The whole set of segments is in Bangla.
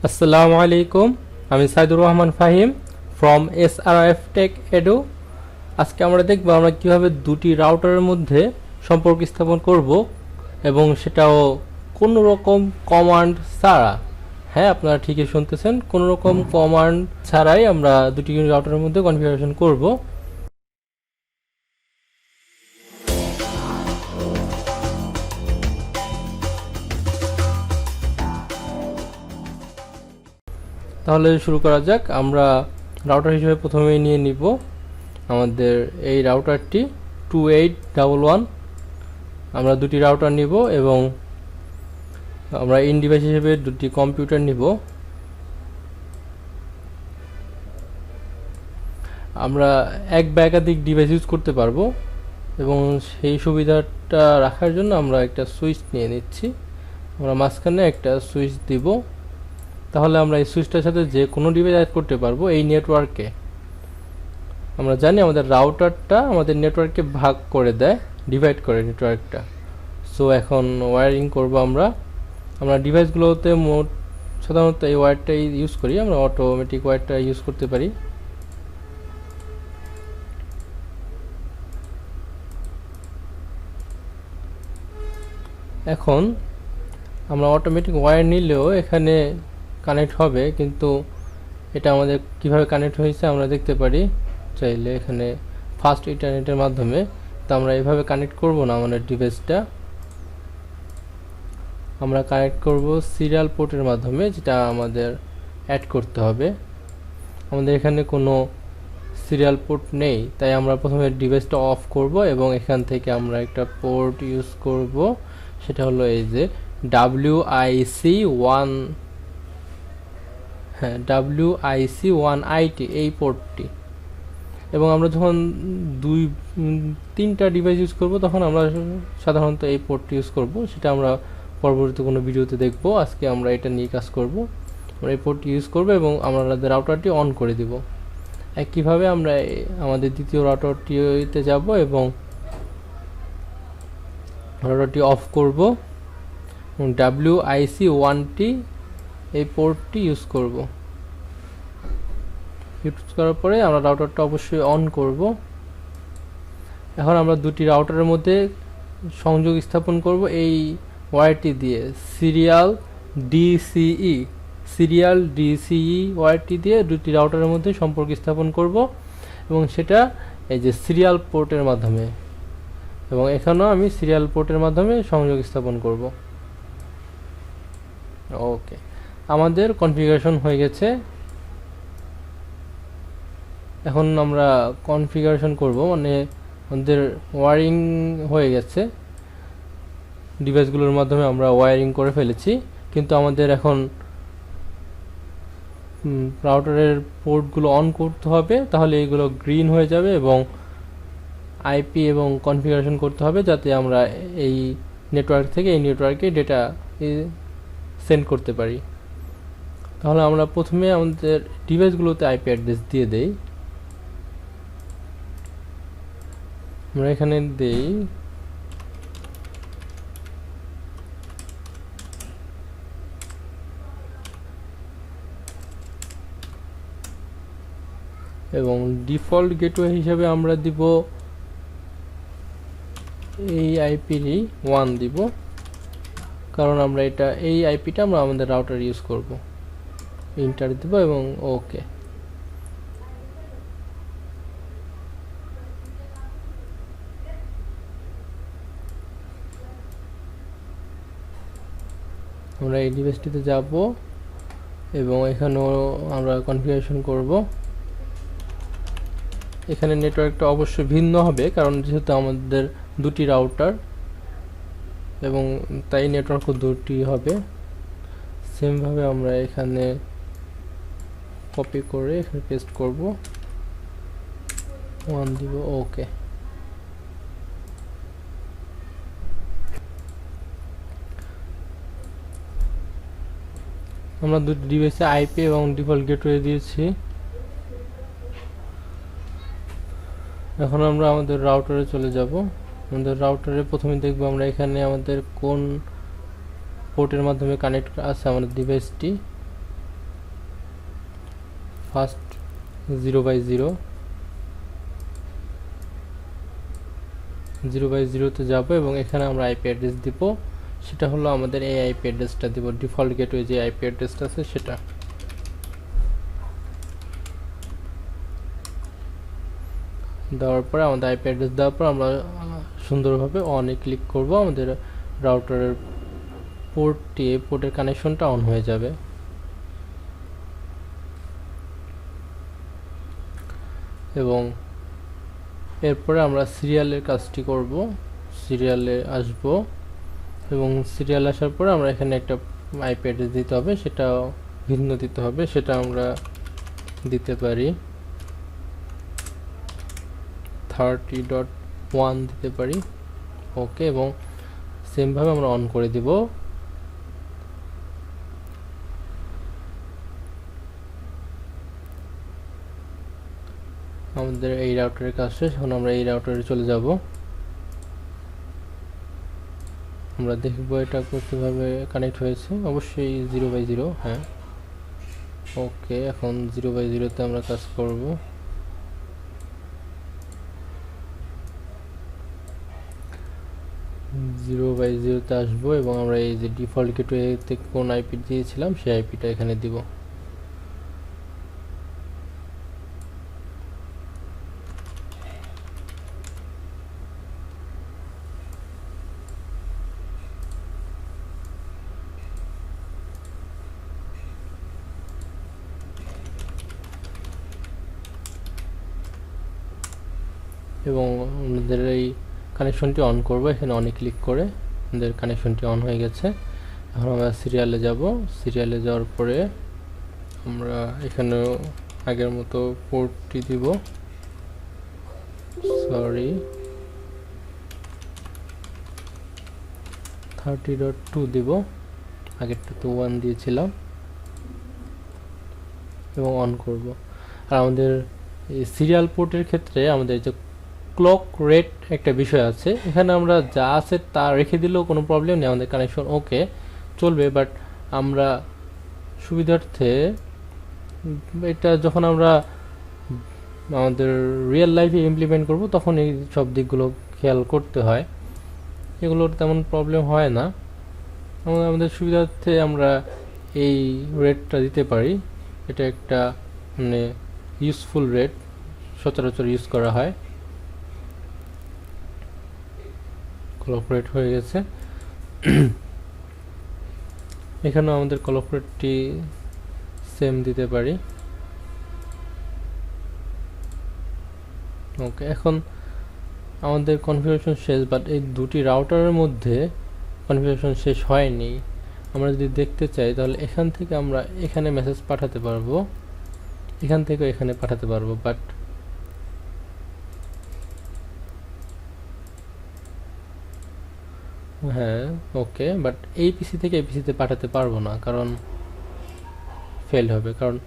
আসসালামু আলাইকুম, আমি Saidur Rahman Fahim from SRF tech edu. আজকে আমরা দেখব আমরা কিভাবে দুটি রাউটারের মধ্যে সম্পর্ক স্থাপন করব এবং সেটাও কোনো রকম কমান্ড ছাড়া। হ্যাঁ, আপনারা ঠিকই শুনতেছেন, কোনো রকম কমান্ড ছাড়াই আমরা দুটি রাউটারের মধ্যে কনফিগারেশন করব। তাহলে শুরু করা যাক। আমরা রাউটার হিসেবে প্রথমেই নিয়ে নিব আমাদের এই রাউটারটি 2811। আমরা দুটি রাউটার নিব এবং আমরা ইন ডিভাইস হিসেবে দুটি কম্পিউটার নিব। আমরা এক বা একাধিক ডিভাইস ইউজ করতে পারবো এবং সেই সুবিধাটা রাখার জন্য আমরা একটা সুইচ নিয়ে নিচ্ছি। আমরা মাঝখানে একটা সুইচ দিব, তাহলে আমরা এই সুইচটার সাথে যে কোনো ডিভাইস অ্যাড করতে পারবো এই নেটওয়ার্কে। আমরা জানি আমাদের রাউটারটা আমাদের নেটওয়ার্ককে ভাগ করে দেয়, ডিভাইড করে নেটওয়ার্কটা। সো এখন ওয়্যারিং করব আমরা ডিভাইসগুলোতে সাধারণত এই ওয়্যারটাই ইউজ করি, আমরা অটোমেটিক ওয়্যারটা ইউজ করতে পারি। এখন আমরা অটোমেটিক ওয়্যার নিলেও এখানে কানেক্ট হবে, কিন্তু এটা আমাদের কিভাবে কানেক্ট হয়েছে আমরা দেখতে পারি চাইলে এখানে ফাস্ট ইন্টারনেটের মাধ্যমে। তো আমরা এভাবে কানেক্ট করব না আমাদের ডিভাইসটা, আমরা কানেক্ট করব সিরিয়াল পোর্টের মাধ্যমে, যেটা আমাদের অ্যাড করতে হবে। আমাদের এখানে কোনো সিরিয়াল পোর্ট নেই, তাই আমরা প্রথমে ডিভাইসটা অফ করব এবং এখান থেকে আমরা একটা পোর্ট ইউজ করব, সেটা হলো এই যে WIC1, হ্যাঁ WIC1IT এই পোর্টটি। এবং আমরা যখন তিনটা ডিভাইস ইউজ করব তখন আমরা সাধারণত এই পোর্টটি ইউজ করব, সেটা আমরা পরবর্তী কোনো ভিডিওতে দেখব। আজকে আমরা এটা নিয়ে কাজ করব। আমরা এই পোর্টটি ইউজ করব এবং আমরা রাউটারটি অন করে দিব। একইভাবে আমরা আমাদের দ্বিতীয় রাউটারটিতে যাব এবং রাউটারটি অফ করব এবং WIC1T এই পোর্টটি ইউজ করব। ইউজ করার পরে আমরা রাউটারটা অবশ্যই অন করব। এখন আমরা দুটি রাউটারের মধ্যে সংযোগ স্থাপন করব এই ওয়্যারটি দিয়ে, সিরিয়াল DCE ওয়্যারটি দিয়ে দুটি রাউটারের মধ্যে সম্পর্ক স্থাপন করব এবং সেটা এই যে সিরিয়াল পোর্টের মাধ্যমে, এবং এখানেও আমি সিরিয়াল পোর্টের মাধ্যমে সংযোগ স্থাপন করব। ওকে, আমাদের কনফিগারেশন হয়ে গেছে। এখন আমরা কনফিগারেশন করব, মানে আমাদের ওয়্যারিং হয়ে গেছে, ডিভাইসগুলোর মাধ্যমে আমরা ওয়্যারিং করে ফেলেছি। কিন্তু আমাদের এখন রাউটারের পোর্টগুলো অন করতে হবে, তাহলে এইগুলো গ্রিন হয়ে যাবে এবং আইপি এবং কনফিগারেশন করতে হবে যাতে আমরা এই নেটওয়ার্ক থেকে এই নেটওয়ার্কে ডেটা সেন্ড করতে পারি। তাহলে আমরা প্রথমে আমাদের ডিভাইসগুলোতে আইপি অ্যাড্রেস দিয়ে দেই। আমরা এখানে দেই এবং ডিফল্ট গেটওয়ে হিসাবে আমরা দিব এই আইপিরই 1 দিব, কারণ আমরা এই আইপিটা আমরা আমাদের রাউটার ইউজ করব। ইন্টার দিব এবং ওকে। আমরা এই ডিভাইসটিতে যাব এবং এখানেও আমরা কনফিগারেশন করব। এখানে নেটওয়ার্কটা অবশ্যই ভিন্ন হবে, কারণ যেহেতু আমাদের দুটি রাউটার এবং তাই নেটওয়ার্কও দুটি হবে। সেমভাবে আমরা এখানে কপি করে এখানে পেস্ট করব, 1 দিব, ওকে। আমরা দুটি ডিভাইসে আইপি এবং ডিফল্ট গেটওয়ে দিয়েছি। এখন আমরা আমাদের রাউটারে চলে যাব। আমাদের রাউটারে প্রথমে দেখব আমরা এখানে আমাদের কোন পোর্টের মাধ্যমে কানেক্ট আছে আমাদের ডিভাইসটি। ফার্স্ট 0/0 0/0-তে যাব এবং এখানে আমরা আইপি অ্যাড্রেস দিব, সেটা হলো আমাদের এই আইপি অ্যাড্রেসটা দিব, ডিফল্ট গেটওয়ে যে আইপি অ্যাড্রেসটা আছে সেটা। দেওয়ার পরে আমাদের আইপি অ্যাড্রেস দেওয়ার পর আমরা সুন্দরভাবে অনে ক্লিক করব, আমাদের রাউটারের পোর্টের কানেকশনটা অন হয়ে যাবে। এবং এরপরে আমরা সিরিয়ালের কাজটি করব, সিরিয়ালে আসব এবং সিরিয়াল আসার পরে আমরা এখানে একটা আইপি অ্যাড্রেস দিতে হবে, সেটা ভিন্ন দিতে হবে, সেটা আমরা দিতে পারি 30.1 দিতে পারি। ওকে, এবং সেমভাবে আমরা অন করে দিব। আমাদের এই রাউটারের কাজ শেষ, এখন আমরা এই রাউটারে চলে যাব। আমরা দেখব এটা কিভাবে কানেক্ট হয়েছে, অবশ্যই 0/0। হ্যাঁ, ওকে, এখন 0/0-তে আমরা কাজ করব। জিরো বাই জিরোতে আসবো এবং আমরা এই যে ডিফল্ট গেটওয়েতে কোন আইপি দিয়েছিলাম সেই আইপিটা এখানে দিব। এবং আমাদের এই কানেকশনটি অন করব, এখানে অনে ক্লিক করে আমাদের কানেকশনটি অন হয়ে গেছে। এখন আমরা সিরিয়ালে যাব, সিরিয়ালে যাওয়ার পরে আমরা এখানে আগের মতো পোর্টটি দিব, সরি 30.2 দিব, আগেরটা তো 1 দিয়েছিলাম, এবং অন করব। আর আমাদের এই সিরিয়াল পোর্টের ক্ষেত্রে আমাদের যে ক্লক রেট একটা বিষয় আছে, এখানে আমরা যা আছে তা রেখে দিলেও কোনো প্রবলেম নেই, আমাদের কানেকশন ওকে চলবে। বাট আমরা সুবিধার্থে এটা যখন আমরা আমাদের রিয়েল লাইফে ইমপ্লিমেন্ট করব তখন এই সব দিকগুলো খেয়াল করতে হয়, এগুলোর তেমন প্রবলেম হয় না। আমাদের সুবিধার্থে আমরা এই রেটটা দিতে পারি, এটা একটা মানে ইউজফুল রেট, সচরাচর ইউজ করা হয়। ক্লক রেট হয়ে গেছে, এখানেও আমাদের ক্লক রেটটি সেম দিতে পারি। ওকে, এখন আমাদের কনফিগারেশন শেষ, বাট এই দুটি রাউটারের মধ্যে কনফিগারেশন শেষ হয়নি। আমরা যদি দেখতে চাই তাহলে এখান থেকে আমরা এখানে মেসেজ পাঠাতে পারবো, এখান থেকে এখানে পাঠাতে পারবো, বাট হ্যাঁ ওকে, বাট এই পিসি থেকে এই পিসিতে পাঠাতে পারবো না, কারণ ফেল হবে, কারণ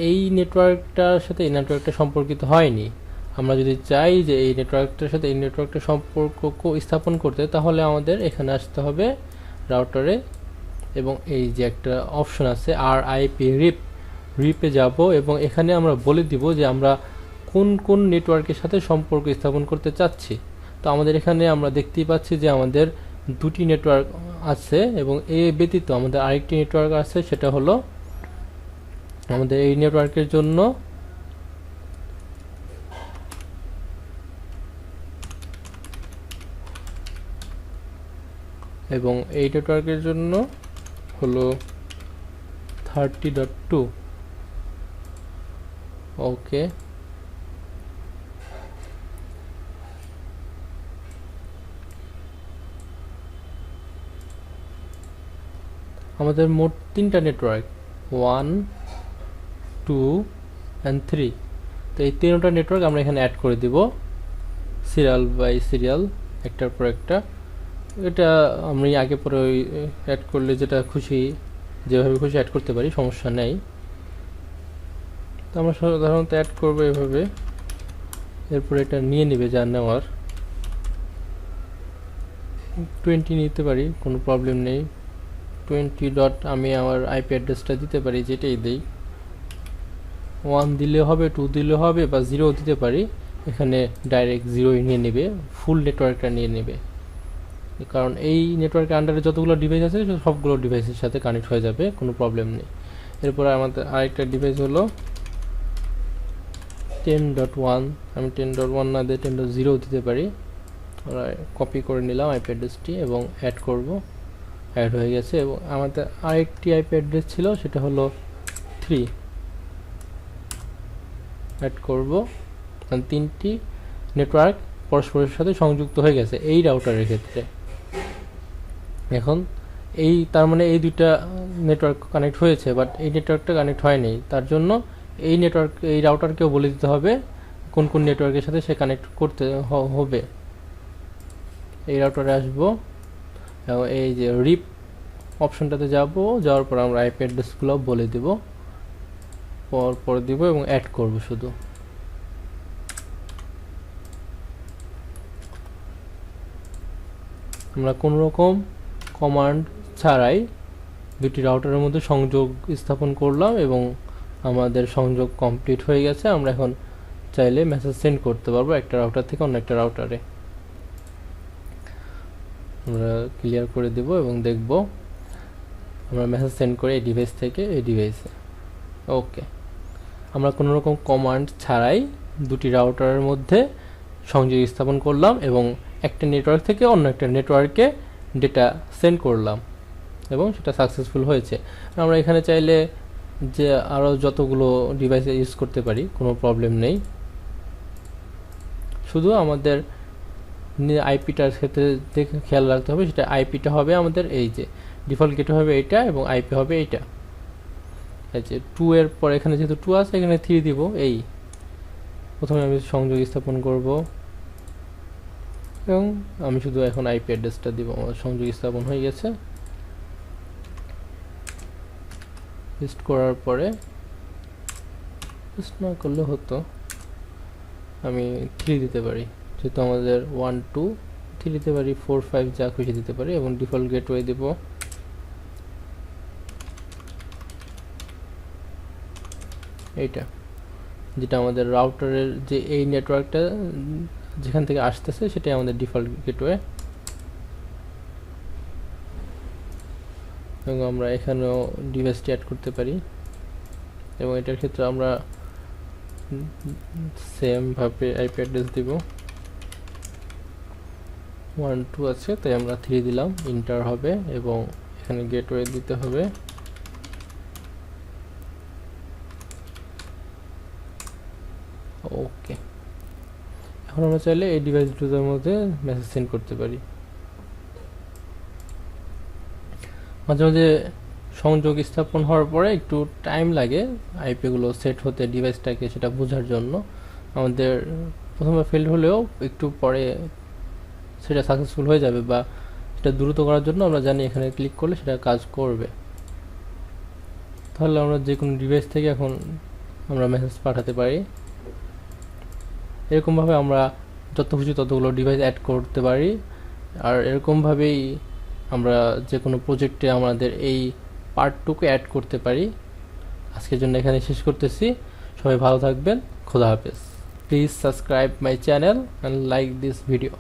এই নেটওয়ার্কটার সাথে এই নেটওয়ার্কটা সম্পর্কিত হয়নি। আমরা যদি চাই যে এই নেটওয়ার্কটার সাথে এই নেটওয়ার্কটার সম্পর্ক স্থাপন করতে, তাহলে আমাদের এখানে আসতে হবে রাউটারে, এবং এই যে একটা অপশন আছে RIP রিপে যাব, এবং এখানে আমরা বলে দিব যে আমরা কোন কোন নেটওয়ার্কের সাথে সম্পর্ক স্থাপন করতে চাচ্ছি। তো আমাদের এখানে আমরা দেখতেই পাচ্ছি যে আমাদের দুটি নেটওয়ার্ক আছে, এবং এ ব্যতীত আমাদের আরেকটি নেটওয়ার্ক আছে, সেটা হলো আমাদের এই নেটওয়ার্কের জন্য এবং এই নেটওয়ার্কের জন্য হলো 30.2। ওকে, আমাদের মোট তিনটা নেটওয়ার্ক 1, 2 and 3। তো এই তিনটা নেটওয়ার্ক আমরা এখানে অ্যাড করে দিব সিরিয়াল বাই সিরিয়াল, একটার পর একটা। এটা আমি আগে পরে অ্যাড করলে যেটা খুশি যেভাবে খুশি অ্যাড করতে পারি, সমস্যা নেই। তো আমরা সাধারণত অ্যাড করবো এভাবে, এরপর এটা নিয়ে নেবে যা নেওয়ার, 20 নিতে পারি, কোনো প্রবলেম নেই। 20 ডট আমি আমার আইপি অ্যাড্রেসটা দিতে পারি, যেটাই দেই। 1 দিলে হবে, 2 দিলে হবে, বা 0 দিতে পারি। এখানে ডাইরেক্ট 0ই নিয়ে নেবে, ফুল নেটওয়ার্কটা নিয়ে নেবে, কারণ এই নেটওয়ার্কের আন্ডারে যতগুলো ডিভাইস আছে সবগুলো ডিভাইসের সাথে কানেক্ট হয়ে যাবে, কোনো প্রবলেম নেই। এরপরে আমাদের আরেকটা ডিভাইস হলো 10.1, আমি 10.1 না দিয়ে 10.0 দিতে পারি। আমরা কপি করে নিলাম আইপি অ্যাড্রেসটি এবং অ্যাড করব। অ্যাড হয়ে গেছে। এবং আমাদের আরেকটি আইপি অ্যাড্রেস ছিল, সেটা হলো 3, অ্যাড করব। কারণ 3টি নেটওয়ার্ক পরস্পরের সাথে সংযুক্ত হয়ে গেছে এই রাউটারের ক্ষেত্রে। এখন তার মানে এই দুইটা নেটওয়ার্ক কানেক্ট হয়েছে, বাট এই নেটওয়ার্কটা কানেক্ট হয়নি। তার জন্য এই রাউটারকেও বলে দিতে হবে কোন কোন নেটওয়ার্কের সাথে সে কানেক্ট করতে হবে। এই রাউটারে আসবো এবং এই যে রিপ অপশনটাতে যাওয়ার পর আমরা আইপি অ্যাড্রেসগুলো বলে দেব, পর দিব এবং অ্যাড করব শুধু। আমরা কোনো রকম কমান্ড ছাড়াই দুটি রাউটারের মধ্যে সংযোগ স্থাপন করলাম এবং আমাদের সংযোগ কমপ্লিট হয়ে গেছে। আমরা এখন চাইলে মেসেজ সেন্ড করতে পারবো একটা রাউটার থেকে অন্য একটা রাউটারে। আমরা ক্লিয়ার করে দেব এবং দেখব আমরা মেসেজ সেন্ড করে এই ডিভাইস থেকে এই ডিভাইসে। ওকে, আমরা কোনো রকম কমান্ড ছাড়াই দুটি রাউটারের মধ্যে সংযোগ স্থাপন করলাম এবং একটা নেটওয়ার্ক থেকে অন্য একটা নেটওয়ার্কে ডেটা সেন্ড করলাম এবং সেটা সাকসেসফুল হয়েছে। আমরা এখানে চাইলে যে আরও যতগুলো ডিভাইস ইউজ করতে পারি, কোনো প্রবলেম নেই। শুধু আমাদের আইপিটার ক্ষেত্রে দেখে খেয়াল রাখতে হবে, সেটা আইপিটা হবে আমাদের এই যে ডিফল্ট গেটওয়ে হবে এইটা এবং আইপি হবে এইটা। এই যে 2 এর পর এখানে যেহেতু 2 আছে, এখানে 3 দিব। এই প্রথমে আমি সংযোগ স্থাপন করব এবং আমি শুধু এখন আইপি অ্যাড্রেসটা দিব। আমার সংযোগ স্থাপন হয়ে গেছে। পেস্ট করার পরে, পেস্ট না করলে হতো, আমি 3 দিতে পারি, যেহেতু আমাদের 1 2 3 দিতে পারি, 4 5 যা খুশি দিতে পারি এবং ডিফল্ট গেটওয়ে দিব। এইটা যেটা আমাদের রাউটারের যে এই নেটওয়ার্কটা যেখান থেকে আসতেছে সেটাই আমাদের ডিফল্ট গেটওয়ে। এবং আমরা এখানেও ডিভাইসটি অ্যাড করতে পারি এবং এটার ক্ষেত্রে আমরা সেম ভাবে আইপি অ্যাড্রেস দিব। 1 2 আছে, তাই আমরা 3 দিলাম। ইন্টার হবে এবং এখানে গেটওয়ে দিতে হবে। ওকে, এখন আমরা চাইলে এই ডিভাইস দুটোর মধ্যে মেসেজ সেন্ড করতে পারি। মাঝে মাঝে সংযোগ স্থাপন হওয়ার পরে একটু টাইম লাগে আইপিগুলো সেট হতে, ডিভাইসটাকে সেটা বোঝার জন্য। আমাদের প্রথমে ফেল হলেও একটু পরে সেটা সাকসেসফুল হয়ে যাবে, বা সেটা দ্রুত করার জন্য আমরা জানি এখানে ক্লিক করলে সেটা কাজ করবে। তাহলে আমরা যে কোনো ডিভাইস থেকে এখন আমরা মেসেজ পাঠাতে পারি। এরকমভাবে আমরা যত খুশি ততগুলো ডিভাইস অ্যাড করতে পারি। আর এরকমভাবেই আমরা যে কোনো প্রজেক্টে আমাদের এই পার্টটুকু অ্যাড করতে পারি। আজকের জন্য এখানে শেষ করতেছি। সবাই ভালো থাকবেন। খোদা হাফেজ। Please subscribe my channel and like this video.